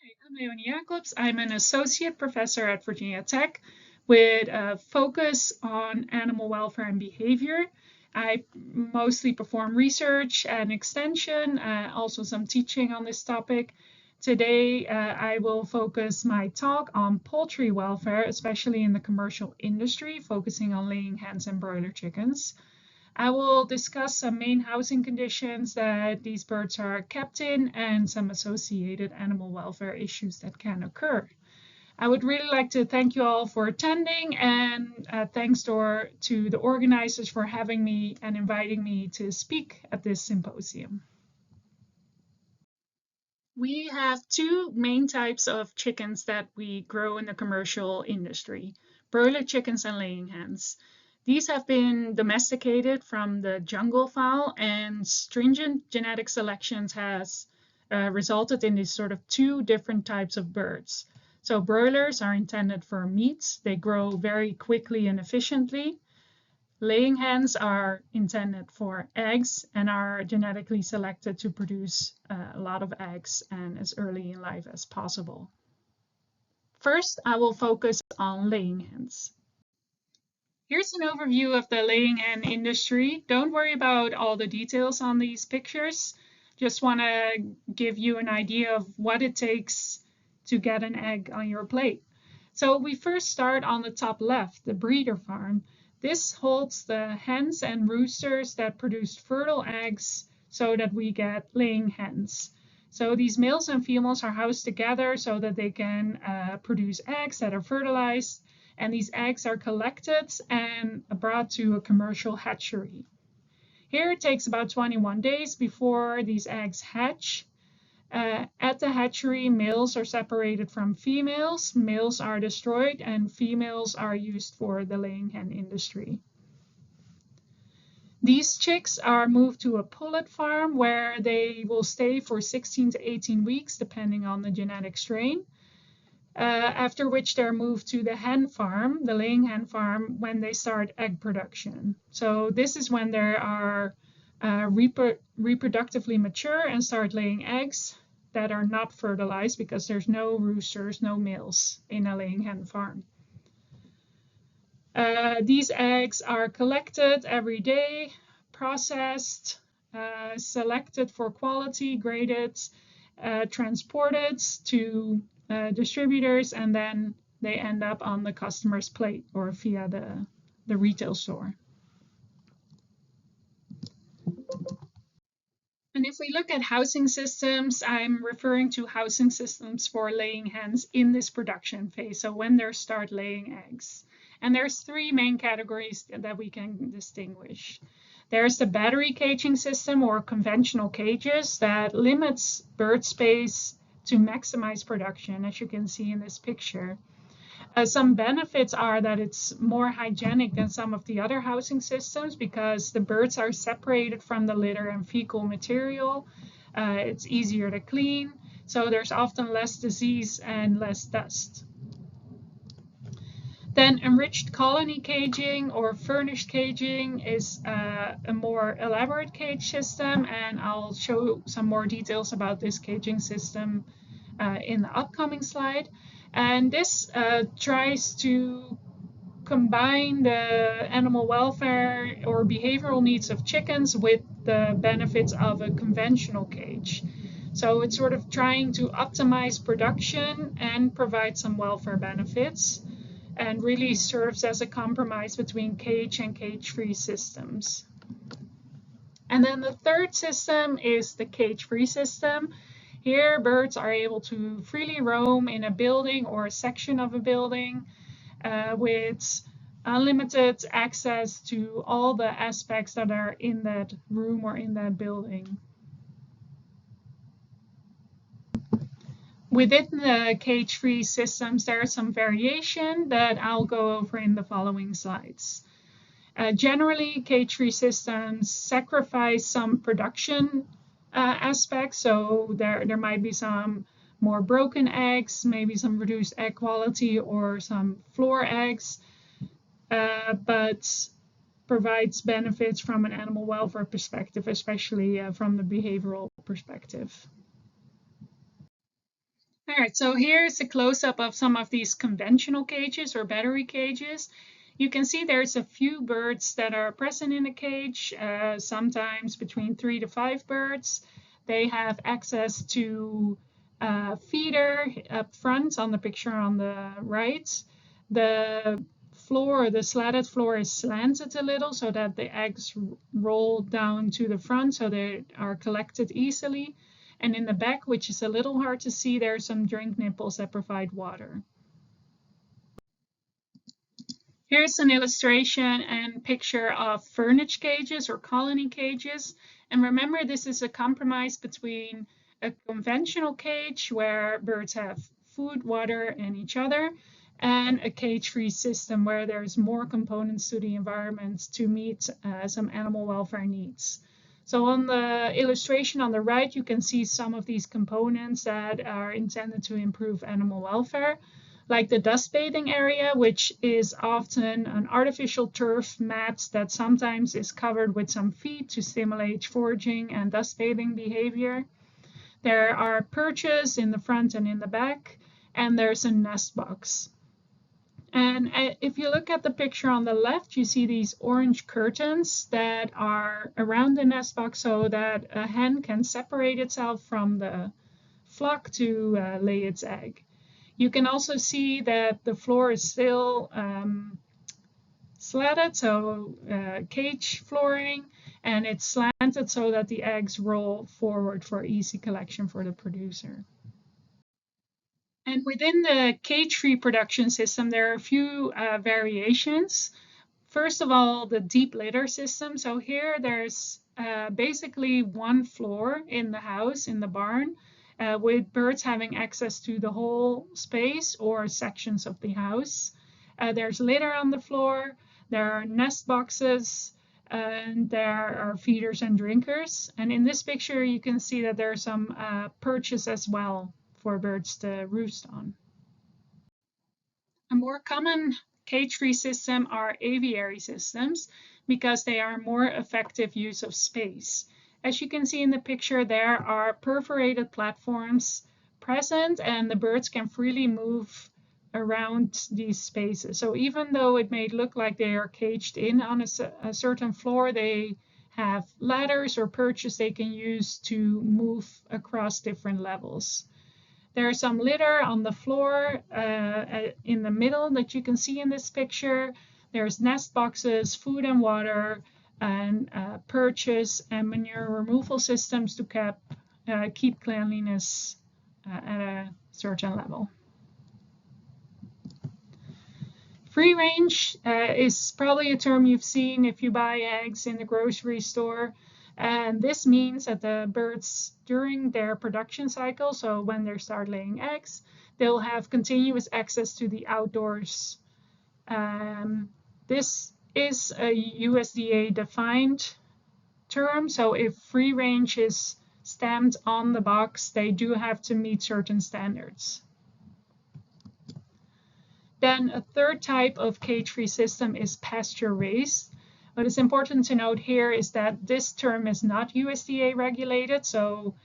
I'm Leonie Jacobs. I'm an associate professor at Virginia Tech with a focus on animal welfare and behavior. I mostly perform research and extension, also some teaching on this topic. Today, I will focus my talk on poultry welfare, especially in the commercial industry, focusing on laying hens and broiler chickens. I will discuss some main housing conditions that these birds are kept in and some associated animal welfare issues that can occur. I would really like to thank you all for attending, and thanks to the organizers for having me and inviting me to speak at this symposium. We have two main types of chickens that we grow in the commercial industry: broiler chickens and laying hens. These have been domesticated from the jungle fowl, and stringent genetic selections has resulted in these sort of two different types of birds. So broilers are intended for meat. They grow very quickly and efficiently. Laying hens are intended for eggs and are genetically selected to produce a lot of eggs and as early in life as possible. First, I will focus on laying hens. Here's an overview of the laying hen industry. Don't worry about all the details on these pictures. Just want to give you an idea of what it takes to get an egg on your plate. So we first start on the top left, the breeder farm. This holds the hens and roosters that produce fertile eggs so that we get laying hens. So these males and females are housed together so that they can produce eggs that are fertilized, and these eggs are collected and brought to a commercial hatchery. Here it takes about 21 days before these eggs hatch. At the hatchery, males are separated from females, males are destroyed, and females are used for the laying hen industry. These chicks are moved to a pullet farm where they will stay for 16 to 18 weeks, depending on the genetic strain, after which they're moved to the hen farm, the laying hen farm, when they start egg production. So this is when they are reproductively mature and start laying eggs that are not fertilized because there's no roosters, no males in a laying hen farm. These eggs are collected every day, processed, selected for quality, graded, transported to distributors, and then they end up on the customer's plate or via the retail store. And if we look at housing systems, I'm referring to housing systems for laying hens in this production phase, so when they start laying eggs. And there's three main categories that we can distinguish. There's the battery caging system, or conventional cages, that limits bird space to maximize production, as you can see in this picture. Some benefits are that it's more hygienic than some of the other housing systems because the birds are separated from the litter and fecal material. It's easier to clean, so there's often less disease and less dust. Then enriched colony caging or furnished caging is a more elaborate cage system, and I'll show some more details about this caging system in the upcoming slide. And this tries to combine the animal welfare or behavioral needs of chickens with the benefits of a conventional cage. So it's sort of trying to optimize production and provide some welfare benefits, and really serves as a compromise between cage and cage-free systems. And then the third system is the cage-free system. Here, birds are able to freely roam in a building or a section of a building with unlimited access to all the aspects that are in that room or in that building. Within the cage-free systems, there is some variation that I'll go over in the following slides. Generally, cage-free systems sacrifice some production aspects, so there might be some more broken eggs, maybe some reduced egg quality or some floor eggs, but provides benefits from an animal welfare perspective, especially from the behavioral perspective. All right, so here's a close-up of some of these conventional cages or battery cages. You can see there's a few birds that are present in a cage, sometimes between 3 to 5 birds. They have access to a feeder up front on the picture on the right. The floor, the slatted floor is slanted a little so that the eggs roll down to the front so they are collected easily. And in the back, which is a little hard to see, there are some drink nipples that provide water. Here's an illustration and picture of furniture cages or colony cages. And remember, this is a compromise between a conventional cage where birds have food, water, and each other, and a cage-free system where there's more components to the environment to meet some animal welfare needs. So on the illustration on the right, you can see some of these components that are intended to improve animal welfare, like the dust bathing area, which is often an artificial turf mat that sometimes is covered with some feed to stimulate foraging and dust bathing behavior. There are perches in the front and in the back, and there's a nest box. And if you look at the picture on the left, you see these orange curtains that are around the nest box so that a hen can separate itself from the flock to lay its egg. You can also see that the floor is still slatted, so cage flooring, and it's slanted so that the eggs roll forward for easy collection for the producer. And within the cage-free production system, there are a few variations. First of all, the deep litter system. So here there's basically one floor in the house, in the barn, with birds having access to the whole space or sections of the house. There's litter on the floor, there are nest boxes, and there are feeders and drinkers. And in this picture, you can see that there are some perches as well for birds to roost on. A more common cage-free system are aviary systems because they are more effective use of space. As you can see in the picture, there are perforated platforms present and the birds can freely move around these spaces. So even though it may look like they are caged in on a certain floor, they have ladders or perches they can use to move across different levels. There's some litter on the floor in the middle that you can see in this picture. There's nest boxes, food and water, and perches and manure removal systems to keep cleanliness at a certain level. Free range is probably a term you've seen if you buy eggs in the grocery store. And this means that the birds, during their production cycle, so when they start laying eggs, they'll have continuous access to the outdoors. This is a USDA defined term, so if free range is stamped on the box, they do have to meet certain standards. Then a third type of cage-free system is pasture-raised. What is important to note here is that this term is not USDA regulated, so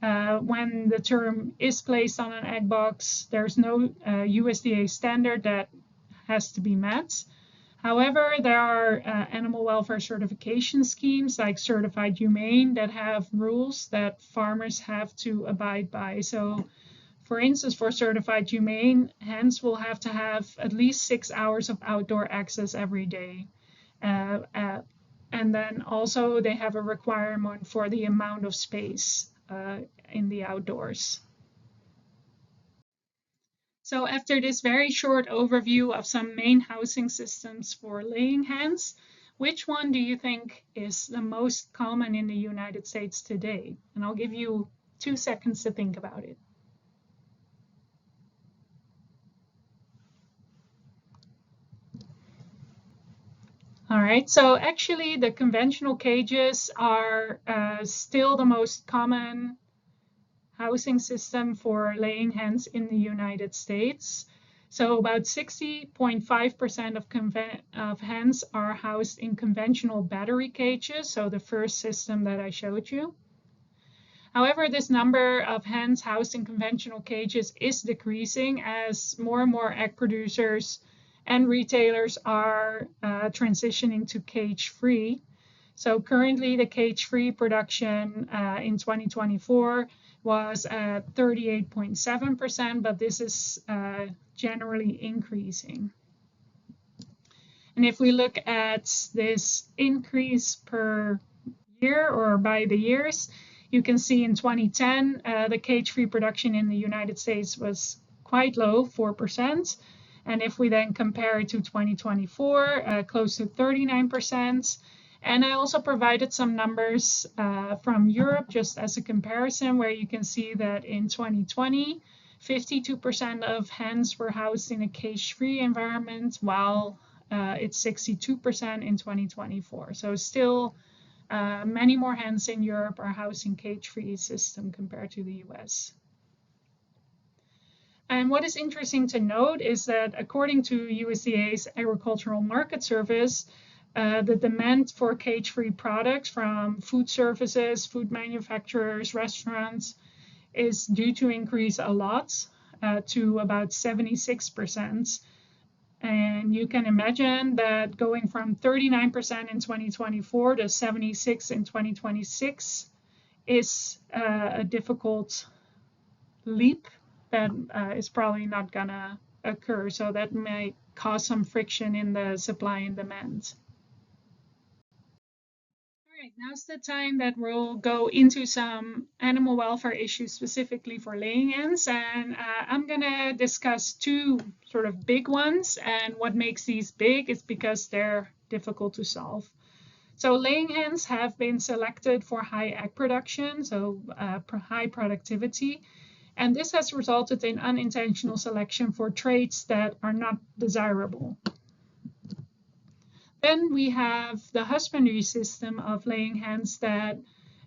when the term is placed on an egg box, there's no USDA standard that has to be met. However, there are animal welfare certification schemes like Certified Humane that have rules that farmers have to abide by. So, for instance, for Certified Humane, hens will have to have at least 6 hours of outdoor access every day. And then also they have a requirement for the amount of space in the outdoors. So after this very short overview of some main housing systems for laying hens, which one do you think is the most common in the United States today? And I'll give you 2 seconds to think about it. All right, so actually the conventional cages are still the most common housing system for laying hens in the United States. So about 60.5% of hens are housed in conventional battery cages, so the first system that I showed you. However, this number of hens housed in conventional cages is decreasing as more and more egg producers and retailers are transitioning to cage-free. So currently the cage-free production in 2024 was at 38.7%, but this is generally increasing. And if we look at this increase per year or by the years, you can see in 2010, the cage-free production in the United States was quite low, 4%. And if we then compare it to 2024, close to 39%. And I also provided some numbers from Europe just as a comparison, where you can see that in 2020, 52% of hens were housed in a cage-free environment, while it's 62% in 2024. So still many more hens in Europe are housed in cage-free system compared to the US. And what is interesting to note is that according to USDA's Agricultural Market Service, the demand for cage-free products from food services, food manufacturers, restaurants is due to increase a lot to about 76%. And you can imagine that going from 39% in 2024 to 76% in 2026 is a difficult leap that is probably not gonna occur. So that may cause some friction in the supply and demand. All right, now's the time that we'll go into some animal welfare issues specifically for laying hens. And I'm gonna discuss two sort of big ones. And what makes these big is because they're difficult to solve. So laying hens have been selected for high egg production, so high productivity. And this has resulted in unintentional selection for traits that are not desirable. Then we have the husbandry system of laying hens that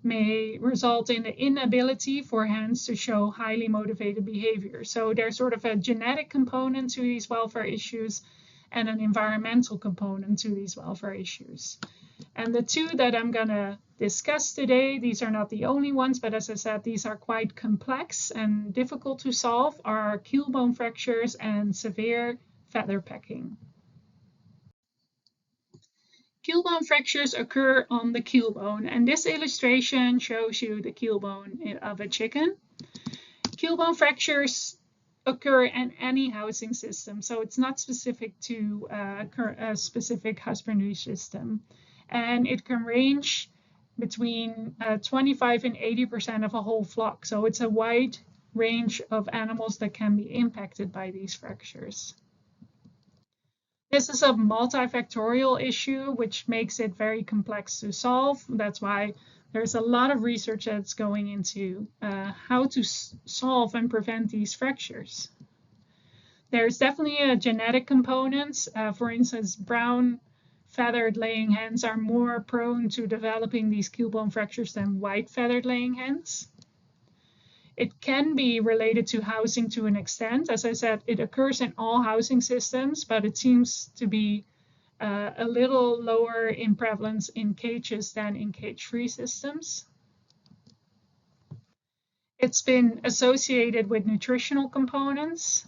may result in the inability for hens to show highly motivated behavior. So there's sort of a genetic component to these welfare issues and an environmental component to these welfare issues. And the two that I'm going to discuss today, these are not the only ones, but as I said, these are quite complex and difficult to solve, are keelbone fractures and severe feather pecking. Keelbone fractures occur on the keelbone, and this illustration shows you the keelbone of a chicken. Keelbone fractures occur in any housing system, so it's not specific to a specific husbandry system. And it can range between 25 and 80% of a whole flock, so it's a wide range of animals that can be impacted by these fractures. This is a multifactorial issue, which makes it very complex to solve. That's why there's a lot of research that's going into how to solve and prevent these fractures. There's definitely a genetic component. For instance, brown feathered laying hens are more prone to developing these keelbone fractures than white feathered laying hens. It can be related to housing to an extent. As I said, it occurs in all housing systems, but it seems to be a little lower in prevalence in cages than in cage-free systems. It's been associated with nutritional components.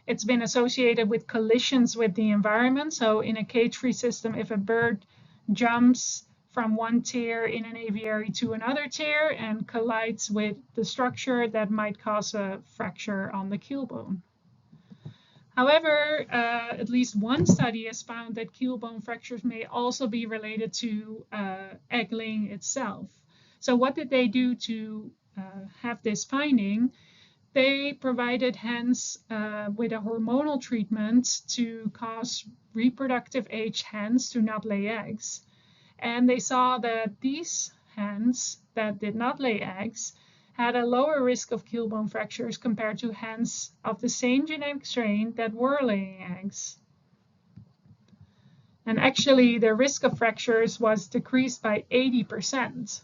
It's been associated with collisions with the environment. So in a cage-free system, if a bird jumps from one tier in an aviary to another tier and collides with the structure, that might cause a fracture on the keelbone. However, at least one study has found that keelbone fractures may also be related to egg laying itself. So what did they do to have this finding? They provided hens with a hormonal treatment to cause reproductive age hens to not lay eggs. And they saw that these hens that did not lay eggs had a lower risk of keelbone fractures compared to hens of the same genetic strain that were laying eggs. And actually, the risk of fractures was decreased by 80%.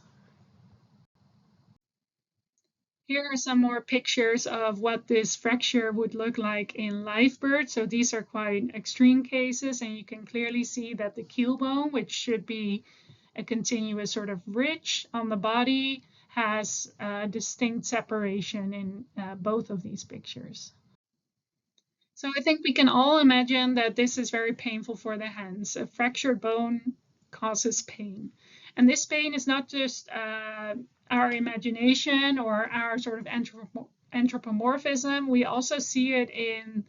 Here are some more pictures of what this fracture would look like in live birds. So these are quite extreme cases, and you can clearly see that the keelbone, which should be a continuous sort of ridge on the body, has a distinct separation in both of these pictures. So I think we can all imagine that this is very painful for the hens. A fractured bone causes pain. And this pain is not just our imagination or our sort of anthropomorphism. We also see it in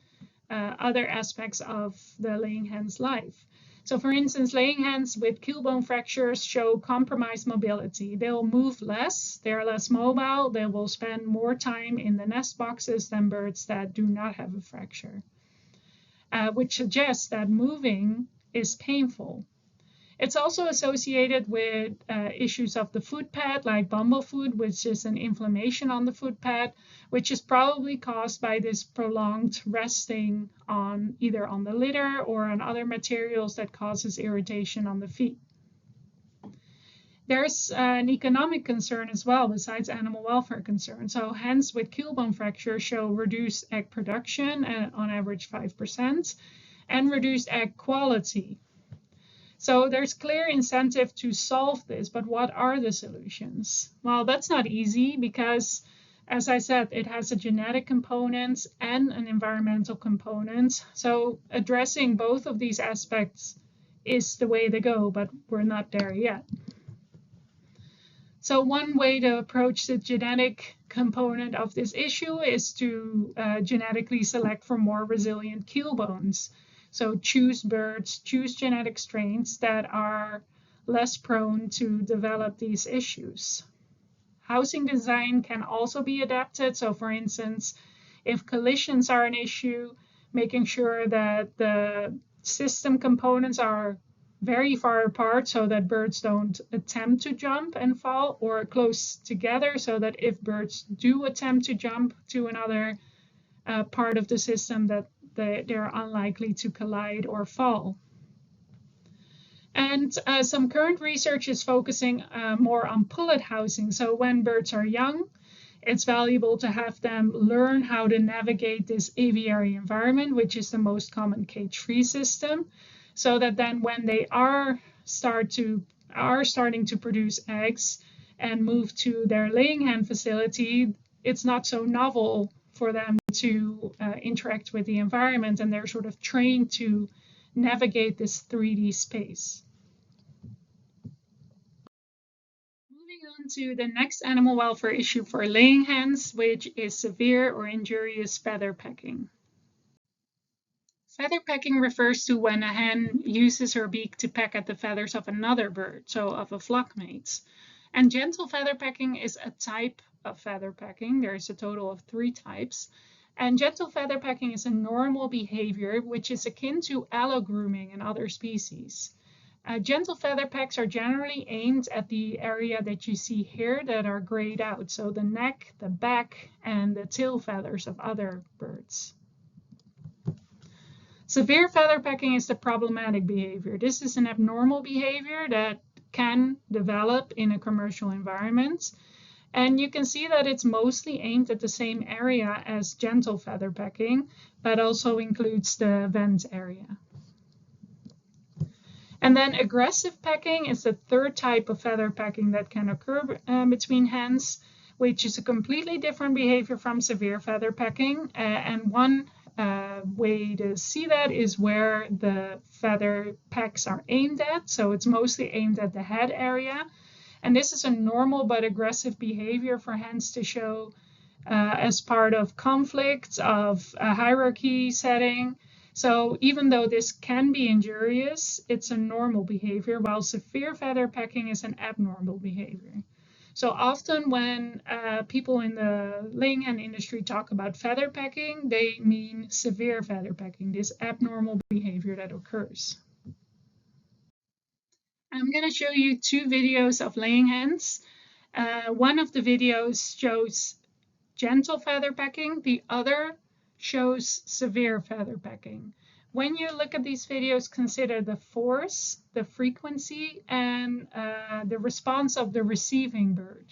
other aspects of the laying hen's life. So for instance, laying hens with keelbone fractures show compromised mobility. They'll move less, they're less mobile, they will spend more time in the nest boxes than birds that do not have a fracture, which suggests that moving is painful. It's also associated with issues of the foot pad, like bumblefoot, which is an inflammation on the foot pad, which is probably caused by this prolonged resting on either on the litter or on other materials that causes irritation on the feet. There's an economic concern as well, besides animal welfare concerns. So hens with keelbone fracture show reduced egg production, on average 5%, and reduced egg quality. So there's clear incentive to solve this, but what are the solutions? Well, that's not easy because, as I said, it has a genetic component and an environmental component. So addressing both of these aspects is the way to go, but we're not there yet. So one way to approach the genetic component of this issue is to genetically select for more resilient keel bones. So choose birds, choose genetic strains that are less prone to develop these issues. Housing design can also be adapted. So for instance, if collisions are an issue, making sure that the system components are very far apart so that birds don't attempt to jump and fall, or close together so that if birds do attempt to jump to another part of the system, that they're unlikely to collide or fall. And some current research is focusing more on pullet housing. So when birds are young, it's valuable to have them learn how to navigate this aviary environment, which is the most common cage-free system, so that then when they are starting to produce eggs and move to their laying hen facility, it's not so novel for them to interact with the environment, and they're sort of trained to navigate this 3D space. Moving on to the next animal welfare issue for laying hens, which is severe or injurious feather pecking. Feather pecking refers to when a hen uses her beak to peck at the feathers of another bird, so of a flockmate. And gentle feather pecking is a type of feather pecking. There's a total of 3 types. And gentle feather pecking is a normal behavior which is akin to allogrooming in other species. Gentle feather pecks are generally aimed at the area that you see here that are grayed out, so the neck, the back, and the tail feathers of other birds. Severe feather pecking is the problematic behavior. This is an abnormal behavior that can develop in a commercial environment. And you can see that it's mostly aimed at the same area as gentle feather pecking, but also includes the vent area. And then aggressive pecking is the 3rd type of feather pecking that can occur between hens, which is a completely different behavior from severe feather pecking. And one way to see that is where the feather pecks are aimed at. So it's mostly aimed at the head area. And this is a normal but aggressive behavior for hens to show as part of conflict, of a hierarchy setting. So even though this can be injurious, it's a normal behavior, while severe feather pecking is an abnormal behavior. So often when people in the laying hen industry talk about feather pecking, they mean severe feather pecking, this abnormal behavior that occurs. I'm going to show you 2 videos of laying hens. One of the videos shows gentle feather pecking, the other shows severe feather pecking. When you look at these videos, consider the force, the frequency, and the response of the receiving bird.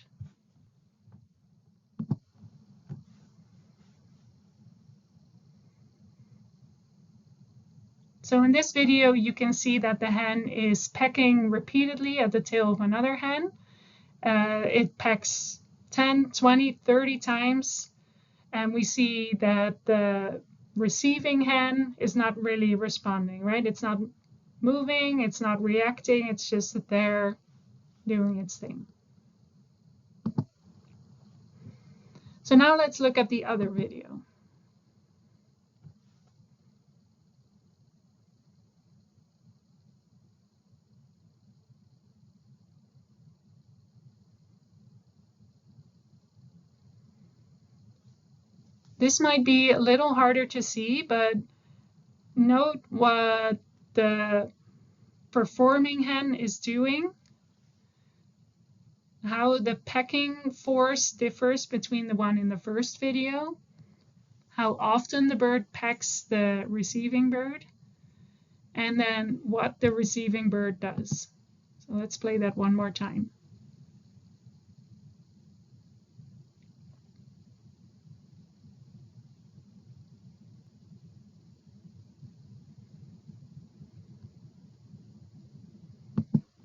So in this video, you can see that the hen is pecking repeatedly at the tail of another hen. it pecks 10, 20, 30 times, and we see that the receiving hen is not really responding, right? It's not moving, it's not reacting, it's just there doing its thing. So now let's look at the other video. This might be a little harder to see, but note what the performing hen is doing, how the pecking force differs between the one in the first video, how often the bird pecks the receiving bird, and then what the receiving bird does. So let's play that one more time.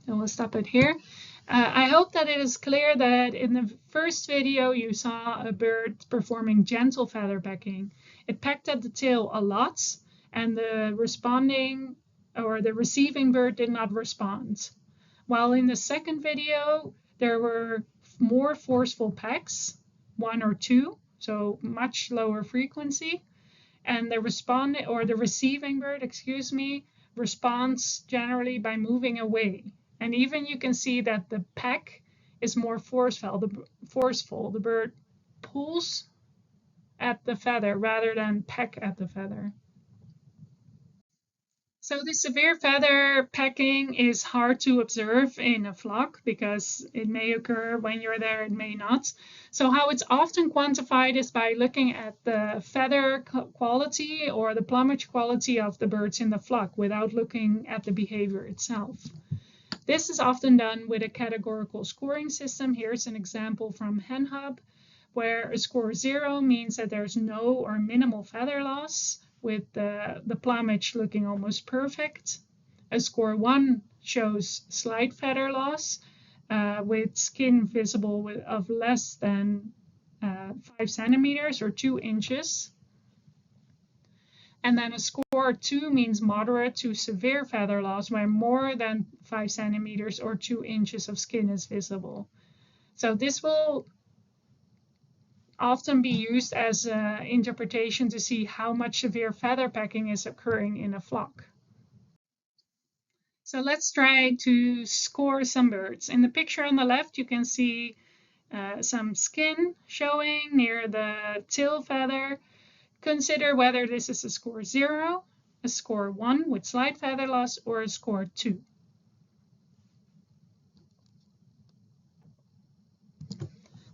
And we'll stop it here. I hope that it is clear that in the first video you saw a bird performing gentle feather pecking. It pecked at the tail a lot, and the responding or the receiving bird did not respond. While in the second video there were more forceful pecks, 1 or 2, so much lower frequency, and the responding or the receiving bird, responds generally by moving away. And even you can see that the peck is more forceful. The bird pulls at the feather rather than peck at the feather. So the severe feather pecking is hard to observe in a flock because it may occur when you're there, it may not. So how it's often quantified is by looking at the feather quality or the plumage quality of the birds in the flock without looking at the behavior itself. This is often done with a categorical scoring system. Here's an example from HenHub, where a score 0 means that there's no or minimal feather loss, with the plumage looking almost perfect. A score 1 shows slight feather loss, with skin visible of less than 5 centimeters or 2 inches. And then a score 2 means moderate to severe feather loss, where more than 5 centimeters or 2 inches of skin is visible. So this will often be used as an interpretation to see how much severe feather pecking is occurring in a flock. So let's try to score some birds. In the picture on the left, you can see some skin showing near the tail feather. Consider whether this is a score 0, a score 1 with slight feather loss, or a score 2.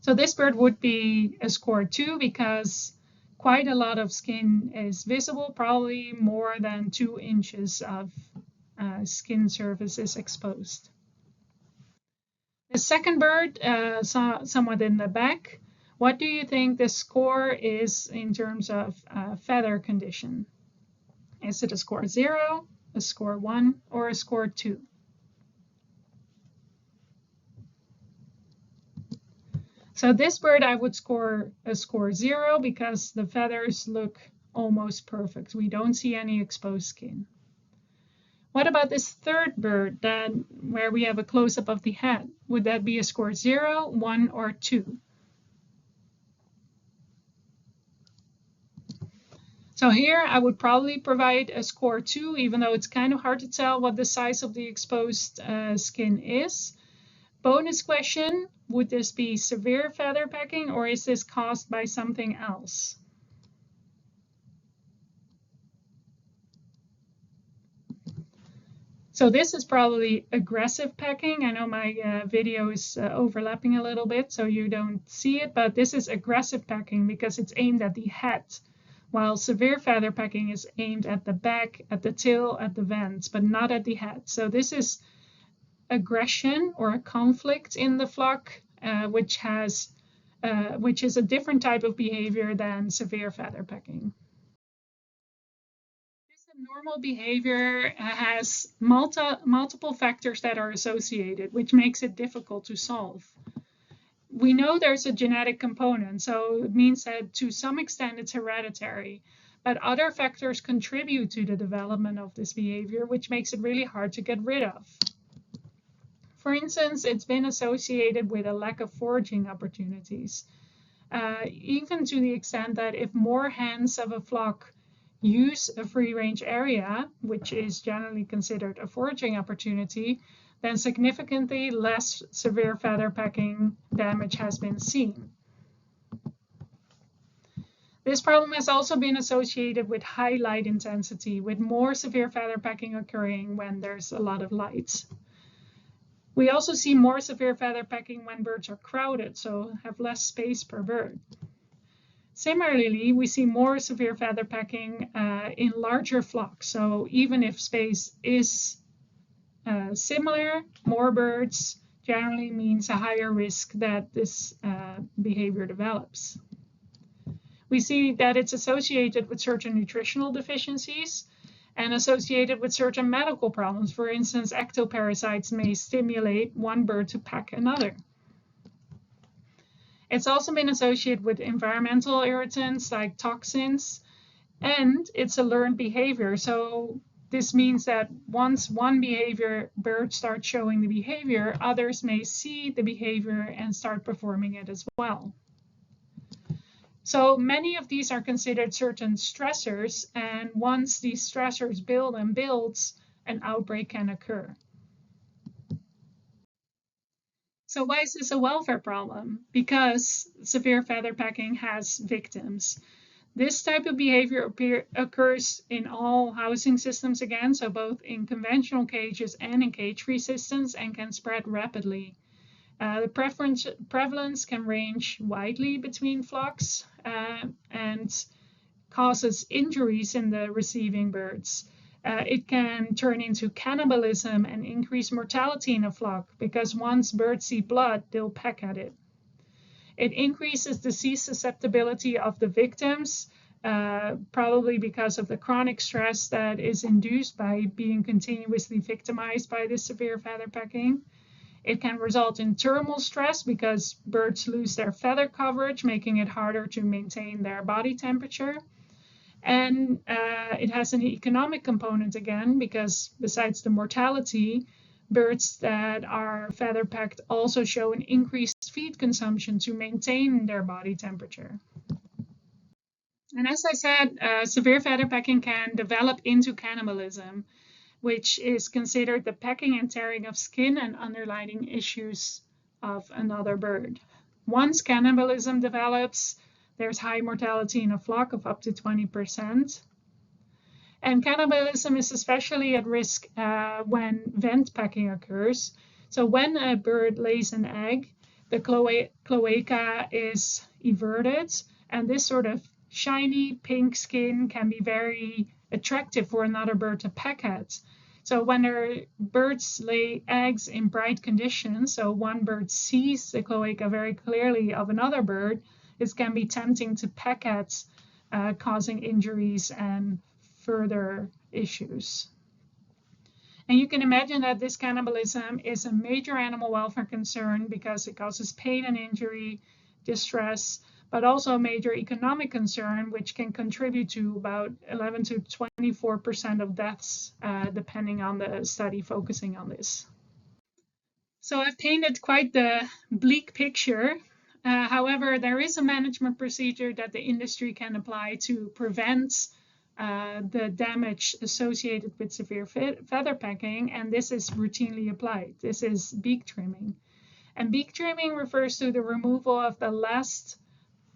So this bird would be a score 2 because quite a lot of skin is visible, probably more than 2 inches of skin surface is exposed. The second bird, somewhat in the back, what do you think the score is in terms of feather condition? Is it a score 0, a score 1, or a score 2? So this bird I would score a score 0 because the feathers look almost perfect. We don't see any exposed skin. What about this third bird where we have a close-up of the head? Would that be a score 0, 1, or 2? So here I would probably provide a score 2, even though it's kind of hard to tell what the size of the exposed skin is. Bonus question, would this be severe feather pecking or is this caused by something else? So this is probably aggressive pecking. I know my video is overlapping a little bit, so you don't see it, but this is aggressive pecking because it's aimed at the head, while severe feather pecking is aimed at the back, at the tail, at the vents, but not at the head. So this is aggression or a conflict in the flock, which is a different type of behavior than severe feather pecking. This Normal behavior has multiple factors that are associated, which makes it difficult to solve. We know there's a genetic component, so it means that to some extent it's hereditary, but other factors contribute to the development of this behavior, which makes it really hard to get rid of. For instance, it's been associated with a lack of foraging opportunities, even to the extent that if more hens of a flock use a free-range area, which is generally considered a foraging opportunity, then significantly less severe feather pecking damage has been seen. This problem has also been associated with high light intensity, with more severe feather pecking occurring when there's a lot of light. We also see more severe feather pecking when birds are crowded, so have less space per bird. Similarly, we see more severe feather pecking in larger flocks. So even if space is similar, more birds generally means a higher risk that this behavior develops. We see that it's associated with certain nutritional deficiencies and associated with certain medical problems. For instance, ectoparasites may stimulate one bird to peck another. It's also been associated with environmental irritants like toxins, and it's a learned behavior. So this means that once one bird starts showing the behavior, others may see the behavior and start performing it as well. So many of these are considered certain stressors, and once these stressors build and builds, an outbreak can occur. So why is this a welfare problem? Because severe feather pecking has victims. This type of behavior occurs in all housing systems again, so both in conventional cages and in cage-free systems, and can spread rapidly. The prevalence can range widely between flocks and causes injuries in the receiving birds. It can turn into cannibalism and increase mortality in a flock because once birds see blood, they'll peck at it. It increases disease susceptibility of the victims, probably because of the chronic stress that is induced by being continuously victimized by this severe feather pecking. It can result in thermal stress because birds lose their feather coverage, making it harder to maintain their body temperature. And it has an economic component again, because besides the mortality, birds that are feather pecked also show an increased feed consumption to maintain their body temperature. And as I said, severe feather pecking can develop into cannibalism, which is considered the pecking and tearing of skin and underlying issues of another bird. Once cannibalism develops, there's high mortality in a flock of up to 20%. And cannibalism is especially at risk when vent pecking occurs. So when a bird lays an egg, the cloaca is everted, and this sort of shiny pink skin can be very attractive for another bird to peck at. So when birds lay eggs in bright conditions, so one bird sees the cloaca very clearly of another bird, this can be tempting to peck at, causing injuries and further issues. And you can imagine that this cannibalism is a major animal welfare concern because it causes pain and injury, distress, but also a major economic concern, which can contribute to about 11 to 24% of deaths, depending on the study focusing on this. So I've painted quite the bleak picture. However, there is a management procedure that the industry can apply to prevent the damage associated with severe feather pecking, and this is routinely applied. This is beak trimming. And beak trimming refers to the removal of the last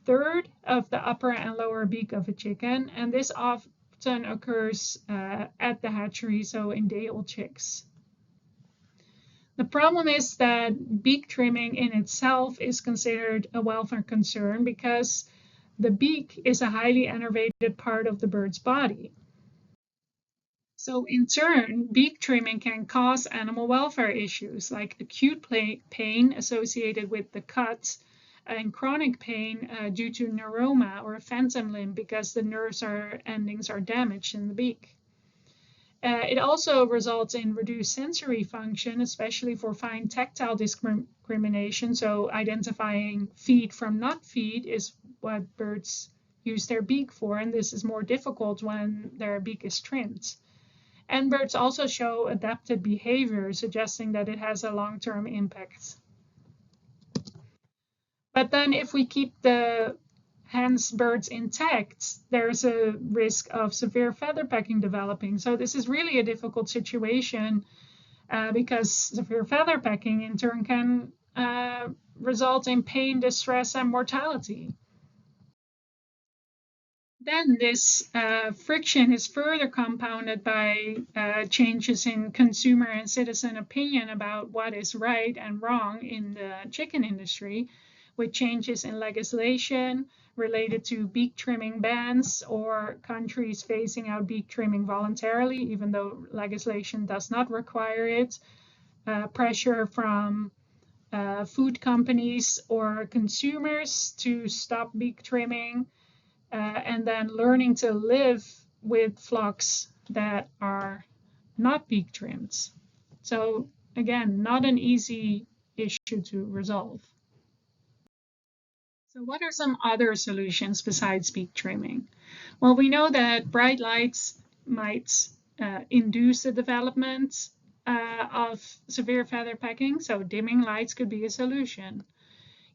third of the upper and lower beak of a chicken, and this often occurs at the hatchery, so in day-old chicks. The problem is that beak trimming in itself is considered a welfare concern because the beak is a highly innervated part of the bird's body. So in turn, beak trimming can cause animal welfare issues like acute pain associated with the cut and chronic pain due to neuroma or a phantom limb because the nerves endings are damaged in the beak. It also results in reduced sensory function, especially for fine tactile discrimination. So identifying feed from not feed is what birds use their beak for, and this is more difficult when their beak is trimmed. And birds also show adapted behavior, suggesting that it has a long-term impact. But then if we keep the hens birds intact, there's a risk of severe feather pecking developing. So this is really a difficult situation because severe feather pecking in turn can result in pain, distress, and mortality. Then this friction is further compounded by changes in consumer and citizen opinion about what is right and wrong in the chicken industry, with changes in legislation related to beak trimming bans or countries phasing out beak trimming voluntarily, even though legislation does not require it, pressure from food companies or consumers to stop beak trimming, and then learning to live with flocks that are not beak trimmed. So again, not an easy issue to resolve. So what are some other solutions besides beak trimming? Well, we know that bright lights might induce the development of severe feather pecking, so dimming lights could be a solution.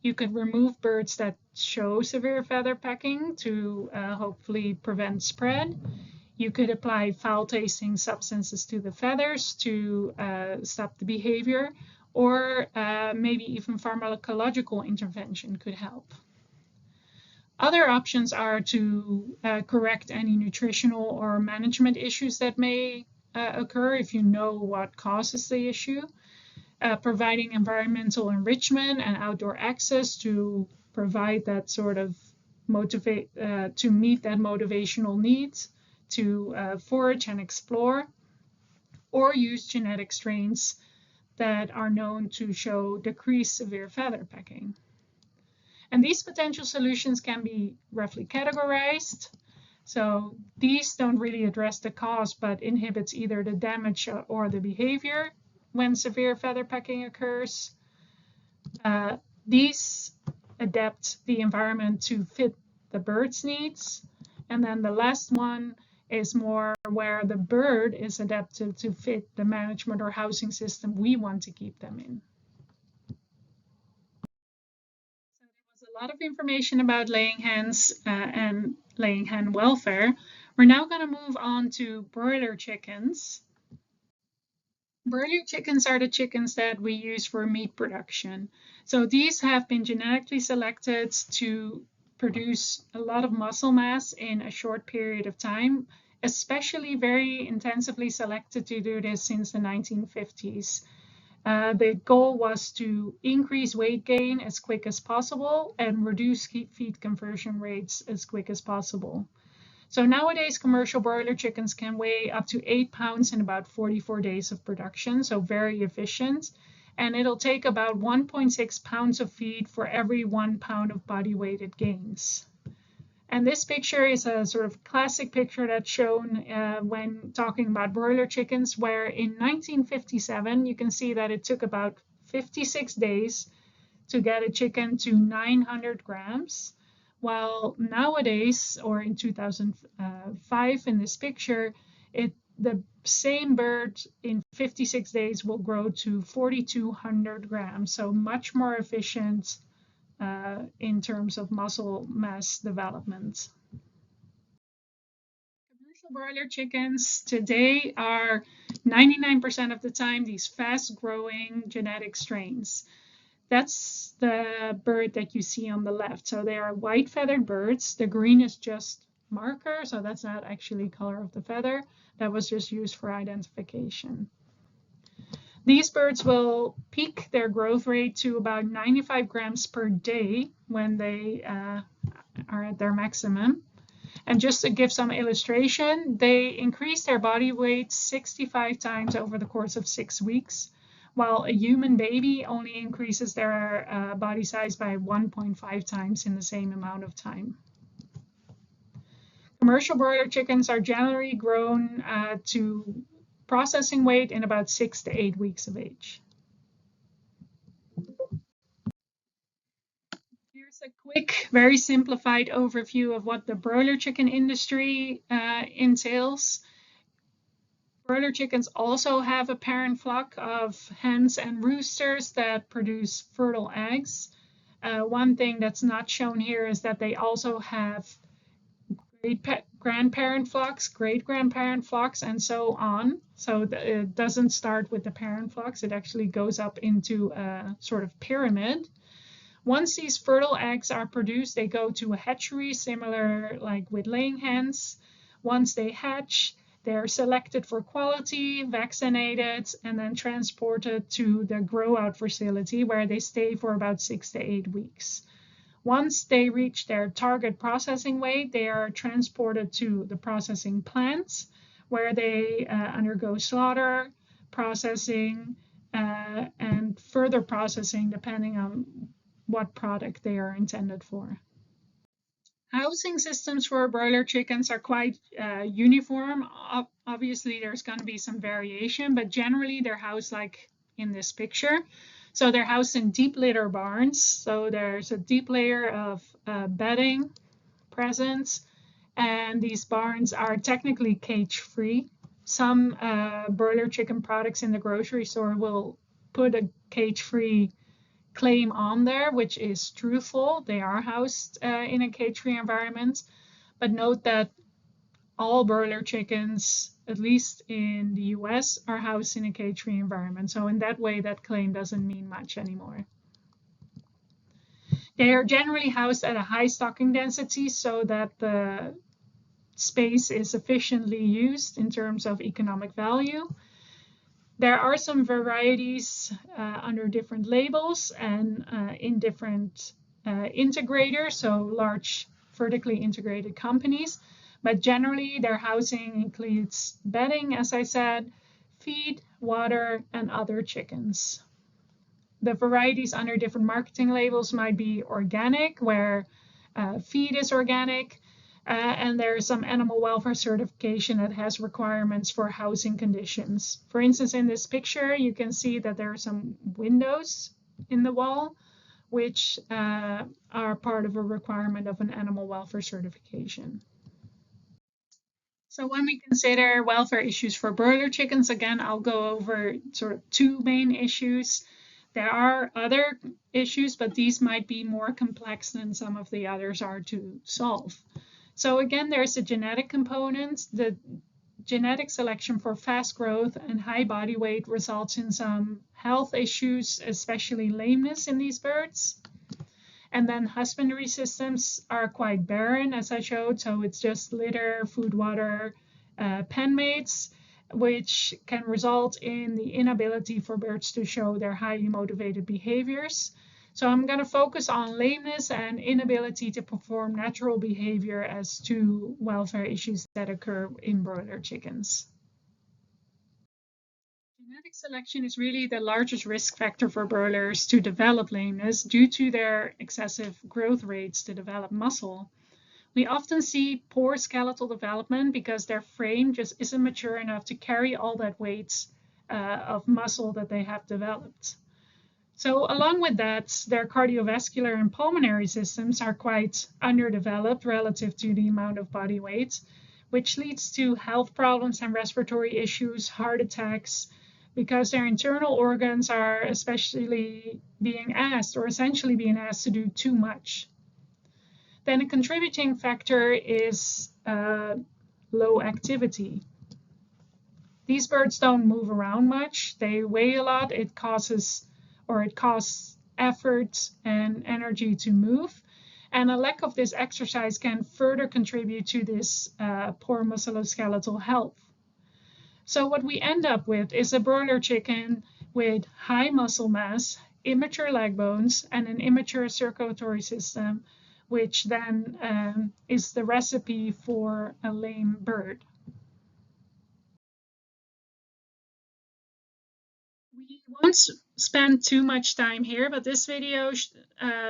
You could remove birds that show severe feather pecking to hopefully prevent spread. You could apply foul-tasting substances to the feathers to stop the behavior, or maybe even pharmacological intervention could help. Other options are to correct any nutritional or management issues that may occur if you know what causes the issue. Providing environmental enrichment and outdoor access to provide that sort of to meet that motivational needs to forage and explore, or use genetic strains that are known to show decreased severe feather pecking. And these potential solutions can be roughly categorized. So these don't really address the cause, but inhibits either the damage or the behavior when severe feather pecking occurs. These adapt the environment to fit the bird's needs. And then the last one is more where the bird is adapted to fit the management or housing system we want to keep them in. So there was a lot of information about laying hens and laying hen welfare. We're now going to move on to broiler chickens. Broiler chickens are the chickens that we use for meat production. So these have been genetically selected to produce a lot of muscle mass in a short period of time, especially very intensively selected to do this since the 1950s. The goal was to increase weight gain as quick as possible and reduce feed conversion rates as quick as possible. So nowadays, commercial broiler chickens can weigh up to 8 pounds in about 44 days of production, so very efficient. And it'll take about 1.6 pounds of feed for every 1 pound of body weight it gains. And this picture is a sort of classic picture that's shown when talking about broiler chickens, where in 1957, you can see that it took about 56 days to get a chicken to 900 grams. While nowadays, or in 2005 in this picture, the same bird in 56 days will grow to 4,200 grams, so much more efficient in terms of muscle mass development. Commercial broiler chickens today are 99% of the time these fast-growing genetic strains. That's the bird that you see on the left. So they are white-feathered birds. The green is just marker, so that's not actually color of the feather. That was just used for identification. These birds will peak their growth rate to about 95 grams per day when they are at their maximum. And just to give some illustration, they increase their body weight 65 times over the course of 6 weeks, while a human baby only increases their body size by 1.5 times in the same amount of time. Commercial broiler chickens are generally grown to processing weight in about 6 to 8 weeks of age. Here's a quick, very simplified overview of what the broiler chicken industry entails. Broiler chickens also have a parent flock of hens and roosters that produce fertile eggs. One thing that's not shown here is that they also have great-grandparent flocks, and so on. So it doesn't start with the parent flocks. It actually goes up into a sort of pyramid. Once these fertile eggs are produced, they go to a hatchery, similar like with laying hens. Once they hatch, they're selected for quality, vaccinated, and then transported to the grow-out facility where they stay for about 6 to 8 weeks. Once they reach their target processing weight, they are transported to the processing plants where they undergo slaughter, processing, and further processing depending on what product they are intended for. Housing systems for broiler chickens are quite uniform. Obviously, there's going to be some variation, but generally they're housed like in this picture. So they're housed in deep litter barns. So there's a deep layer of bedding present, and these barns are technically cage-free. Some broiler chicken products in the grocery store will put a cage-free claim on there, which is truthful. They are housed in a cage-free environment, but note that all broiler chickens, at least in the US, are housed in a cage-free environment. So in that way, that claim doesn't mean much anymore. They are generally housed at a high stocking density so that the space is efficiently used in terms of economic value. There are some varieties under different labels and in different integrators, so large vertically integrated companies. But generally, their housing includes bedding, as I said, feed, water, and other chickens. The varieties under different marketing labels might be organic, where feed is organic, and there's some animal welfare certification that has requirements for housing conditions. For instance, in this picture, you can see that there are some windows in the wall, which are part of a requirement of an animal welfare certification. So when we consider welfare issues for broiler chickens, again, I'll go over sort of two main issues. There are other issues, but these might be more complex than some of the others are to solve. So again, there's a genetic component. The genetic selection for fast growth and high body weight results in some health issues, especially lameness in these birds. And then husbandry systems are quite barren, as I showed. So it's just litter, food, water, pen mates, which can result in the inability for birds to show their highly motivated behaviors. So I'm going to focus on lameness and inability to perform natural behavior as two welfare issues that occur in broiler chickens. Genetic selection is really the largest risk factor for broilers to develop lameness due to their excessive growth rates to develop muscle. We often see poor skeletal development because their frame just isn't mature enough to carry all that weight of muscle that they have developed. So along with that, their cardiovascular and pulmonary systems are quite underdeveloped relative to the amount of body weight, which leads to health problems and respiratory issues, heart attacks, because their internal organs are essentially being asked to do too much. Then a contributing factor is low activity. These birds don't move around much. They weigh a lot. It costs effort and energy to move. And a lack of this exercise can further contribute to this poor musculoskeletal health. So what we end up with is a broiler chicken with high muscle mass, immature leg bones, and an immature circulatory system, which then is the recipe for a lame bird. We won't spend too much time here, but this video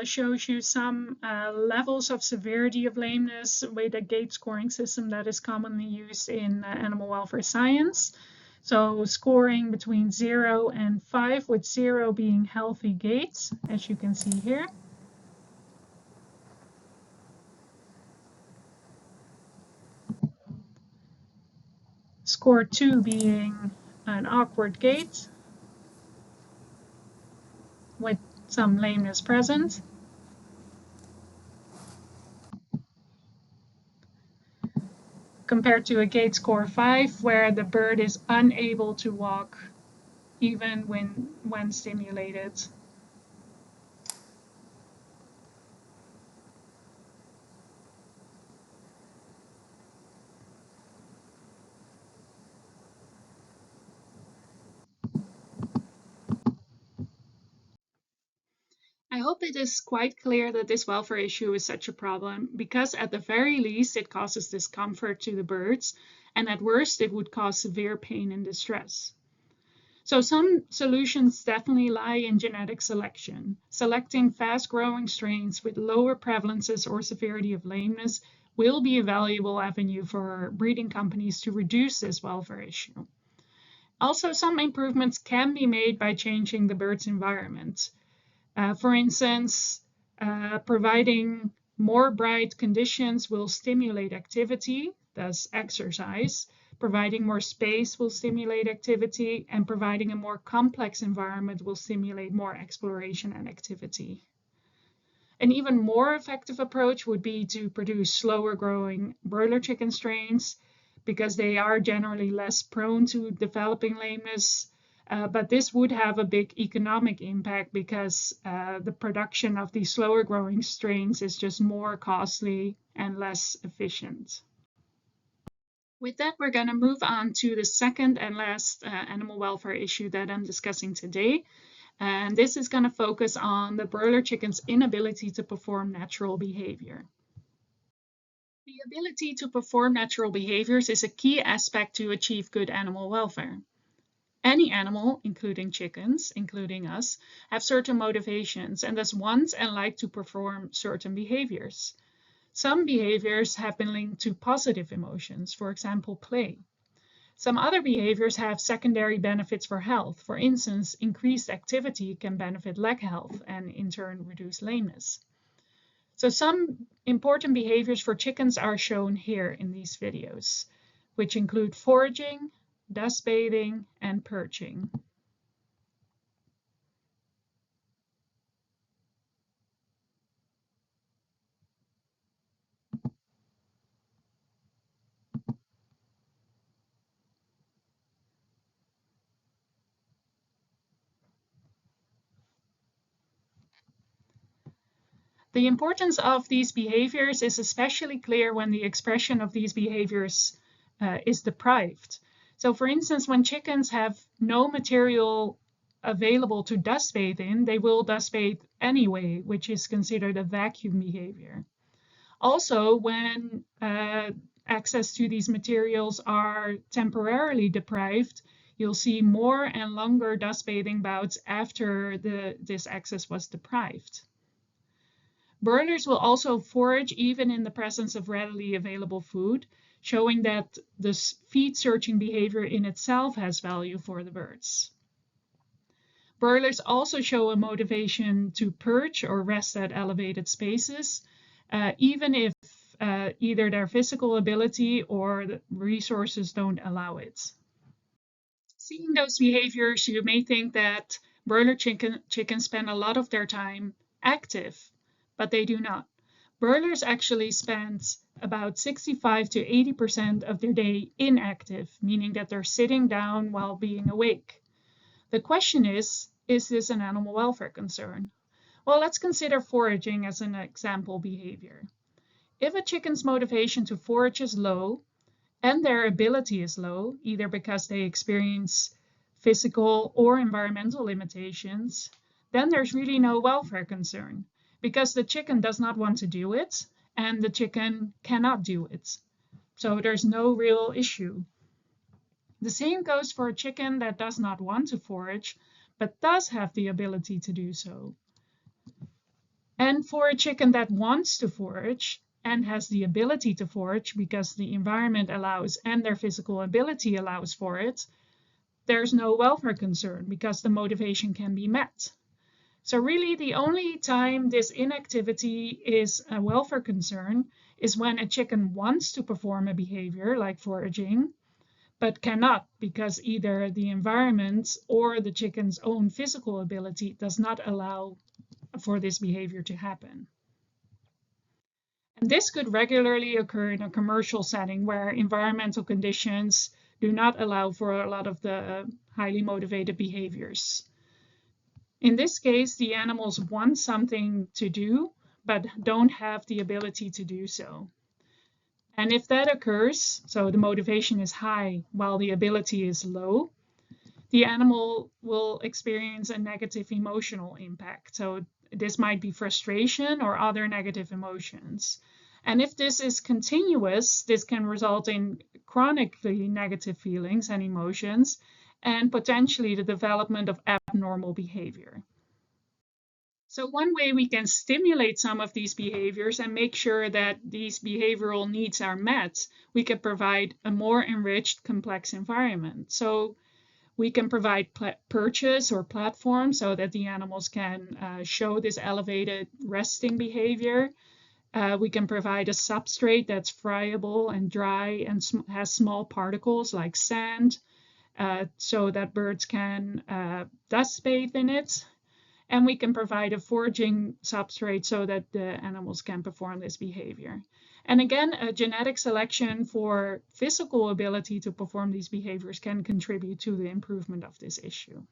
shows you some levels of severity of lameness with a gait scoring system that is commonly used in animal welfare science. So scoring between 0 and 5, with 0 being healthy gates, as you can see here. Score 2 being an awkward gait with some lameness present. Compared to a gait score 5, where the bird is unable to walk even when stimulated. I hope it is quite clear that this welfare issue is such a problem, because at the very least it causes discomfort to the birds, and at worst it would cause severe pain and distress. So some solutions definitely lie in genetic selection. Selecting fast-growing strains with lower prevalences or severity of lameness will be a valuable avenue for breeding companies to reduce this welfare issue. Also, some improvements can be made by changing the bird's environment. For instance, providing more bright conditions will stimulate activity, thus exercise. Providing more space will stimulate activity, and providing a more complex environment will stimulate more exploration and activity. An even more effective approach would be to produce slower growing broiler chicken strains, because they are generally less prone to developing lameness. But this would have a big economic impact, because the production of these slower growing strains is just more costly and less efficient. With that, we're going to move on to the second and last animal welfare issue that I'm discussing today. And this is going to focus on the broiler chicken's inability to perform natural behavior. The ability to perform natural behaviors is a key aspect to achieve good animal welfare. Any animal, including chickens, including us, have certain motivations and thus want and like to perform certain behaviors. Some behaviors have been linked to positive emotions, for example, play. Some other behaviors have secondary benefits for health. For instance, increased activity can benefit leg health and in turn reduce lameness. So some important behaviors for chickens are shown here in these videos, which include foraging, dust bathing, and perching. The importance of these behaviors is especially clear when the expression of these behaviors is deprived. So for instance, when chickens have no material available to dust bathe in, they will dust bathe anyway, which is considered a vacuum behavior. Also, when access to these materials are temporarily deprived, you'll see more and longer dust bathing bouts after this access was deprived. Broilers will also forage even in the presence of readily available food, showing that this feed searching behavior in itself has value for the birds. Broilers also show a motivation to perch or rest at elevated spaces, even if either their physical ability or the resources don't allow it. Seeing those behaviors, you may think that broiler chickens spend a lot of their time active, but they do not. Broilers actually spend about 65 to 80% of their day inactive, meaning that they're sitting down while being awake. The question is this an animal welfare concern? Well, let's consider foraging as an example behavior. If a chicken's motivation to forage is low and their ability is low, either because they experience physical or environmental limitations, then there's really no welfare concern, because the chicken does not want to do it and the chicken cannot do it. So there's no real issue. The same goes for a chicken that does not want to forage, but does have the ability to do so. And for a chicken that wants to forage and has the ability to forage because the environment allows and their physical ability allows for it, there's no welfare concern because the motivation can be met. So really the only time this inactivity is a welfare concern is when a chicken wants to perform a behavior like foraging, but cannot because either the environment or the chicken's own physical ability does not allow for this behavior to happen. And this could regularly occur in a commercial setting where environmental conditions do not allow for a lot of the highly motivated behaviors. In this case, the animals want something to do, but don't have the ability to do so. And if that occurs, so the motivation is high while the ability is low, the animal will experience a negative emotional impact. So this might be frustration or other negative emotions. And if this is continuous, this can result in chronically negative feelings and emotions and potentially the development of abnormal behavior. So one way we can stimulate some of these behaviors and make sure that these behavioral needs are met, we can provide a more enriched, complex environment. So we can provide perches or platforms so that the animals can show this elevated resting behavior. We can provide a substrate that's friable and dry and has small particles like sand, so that birds can dust bathe in it. And we can provide a foraging substrate so that the animals can perform this behavior. And again, a genetic selection for physical ability to perform these behaviors can contribute to the improvement of this issue.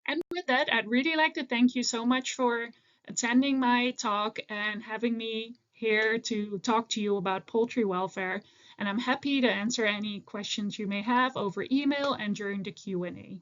And with that, I'd really like to thank you so much for attending my talk and having me here to talk to you about poultry welfare. And I'm happy to answer any questions you may have over email and during the Q&A.